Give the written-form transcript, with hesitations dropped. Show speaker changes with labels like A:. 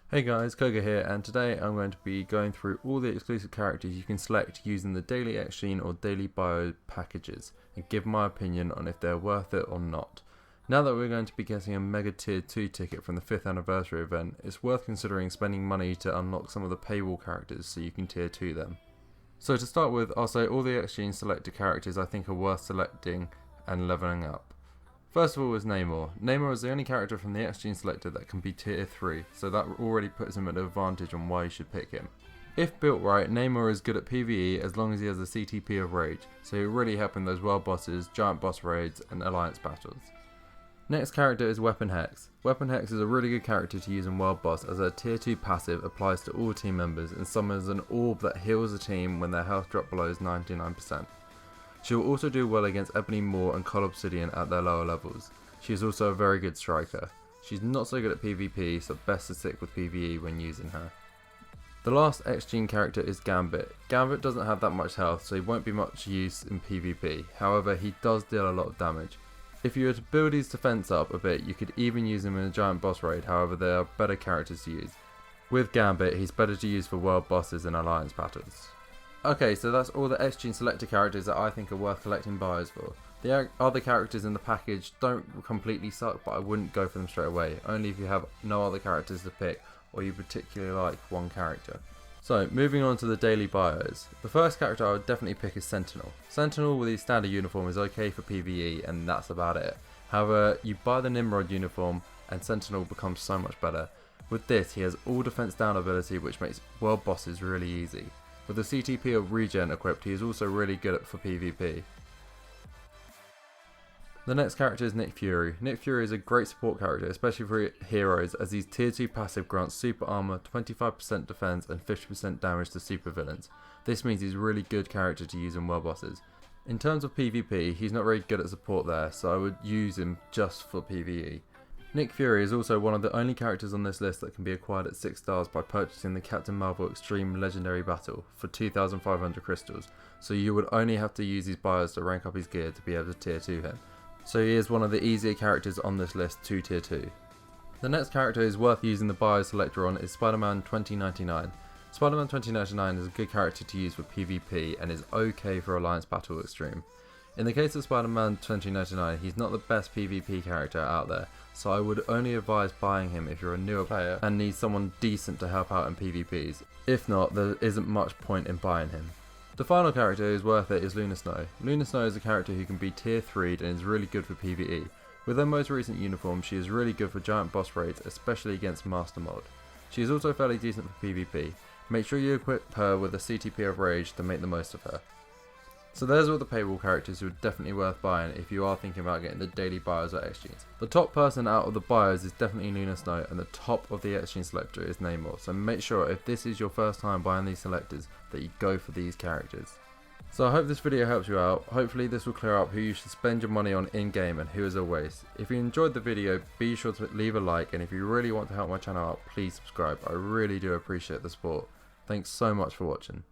A: Hey guys, CoGa here, and today I'm going to be going through all the exclusive characters you can select using the daily XGene or daily bio packages and give my opinion on if they're worth it or not. Now that we're going to be getting a Mega Tier 2 ticket from the 5th anniversary event, it's worth considering spending money to unlock some of the Paywall characters so you can Tier 2 them. So to start with, I'll say all the XGene Selector characters I think are worth selecting and leveling up. First of all is Namor. Namor is the only character from the XGene Selector that can be Tier 3, so that already puts him at an advantage on why you should pick him. If built right, Namor is good at PvE as long as he has a CTP of Rage, so he'll really help in those world bosses, giant boss raids, and alliance battles. Next character is Weapon Hex. Weapon Hex is a really good character to use in World Boss as her Tier 2 passive applies to all team members and summons an orb that heals a team when their health drop below 99%. She will also do well against Ebony Maw and Cold Obsidian at their lower levels. She is also a very good striker. She's not so good at PvP, so best to stick with PvE when using her. The last XGene character is Gambit. Gambit doesn't have that much health, so he won't be much use in PvP, however he does deal a lot of damage. If you were to build his defense up a bit, you could even use him in a giant boss raid, however they are better characters to use. With Gambit, he's better to use for world bosses and alliance battles. Okay, so that's all the XGene Selector characters that I think are worth collecting bios for. The other characters in the package don't completely suck, but I wouldn't go for them straight away, only if you have no other characters to pick or you particularly like one character. So, moving on to the daily bios. The first character I would definitely pick is Sentinel. Sentinel with his standard uniform is okay for PvE and that's about it. However, you buy the Nimrod uniform and Sentinel becomes so much better. With this, he has all defense down ability which makes world bosses really easy. With the CTP of Regen equipped, he is also really good for PvP. The next character is Nick Fury. Nick Fury is a great support character, especially for heroes, as his Tier 2 passive grants super armor, 25% defense and 50% damage to supervillains. This means he's a really good character to use in world bosses. In terms of PvP, he's not very good at support there, so I would use him just for PvE. Nick Fury is also one of the only characters on this list that can be acquired at 6 stars by purchasing the Captain Marvel Extreme Legendary Battle for 2,500 crystals, so you would only have to use his bios to rank up his gear to be able to Tier 2 him. So he is one of the easier characters on this list to Tier 2. The next character is worth using the bio selector on is Spider-Man 2099. Spider-Man 2099 is a good character to use for PvP and is okay for Alliance Battle Extreme. In the case of Spider-Man 2099, he's not the best PvP character out there, so I would only advise buying him if you're a newer player and need someone decent to help out in PvPs. If not, there isn't much point in buying him. The final character who's worth it is Luna Snow. Luna Snow is a character who can be Tier 3'd and is really good for PvE. With her most recent uniform, she is really good for giant boss raids, especially against Master Mod. She is also fairly decent for PvP. Make sure you equip her with a CTP of Rage to make the most of her. So there's all the Paywall characters who are definitely worth buying if you are thinking about getting the daily bios or XGenes. The top person out of the bios is definitely Luna Snow, and the top of the XGene Selector is Namor, so make sure if this is your first time buying these selectors that you go for these characters. So I hope this video helps you out. Hopefully this will clear up who you should spend your money on in-game and who is a waste. If you enjoyed the video, be sure to leave a like, and if you really want to help my channel out, please subscribe. I really do appreciate the support. Thanks so much for watching.